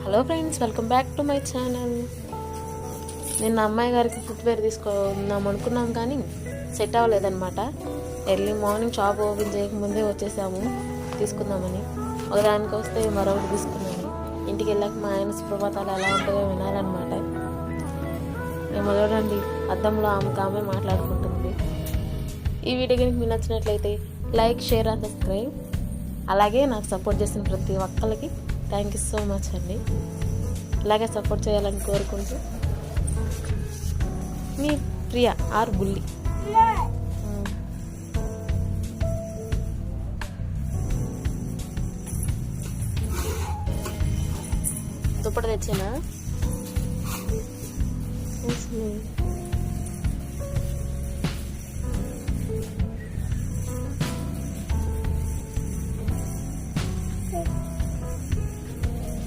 Hello friends, welcome back to my channel. నిన్న అమ్మాయి గారికి ఫుట్వేర్ తీసుకుందాం అనుకున్నాం కానీ సెట్ అవ్వలేదన్నమాట. ఎర్లీ మార్నింగ్ షాప్ ఓపెన్ చేయకముందే వచ్చేసాము తీసుకుందామని. ఒకదానికి వస్తే మరొకటి తీసుకున్నాము. ఇంటికి వెళ్ళాక మా ఆయన సుప్రభాతాలు ఎలా ఉంటాయో వినాలన్నమాట. మేము చూడండి, అద్దంలో ఆమె మాట్లాడుకుంటుంది. ఈ వీడియో కనుక మీకు నచ్చినట్లయితే లైక్, షేర్ అండ్ సబ్స్క్రైబ్. అలాగే నాకు సపోర్ట్ చేసిన ప్రతి ఒక్కరికి థ్యాంక్ యూ సో మచ్ అండి. ఇలాగే సపోర్ట్ చేయాలని కోరుకుంటూ మీ ప్రియా ఆర్ బుల్లి. దుప్పటి తెచ్చానా?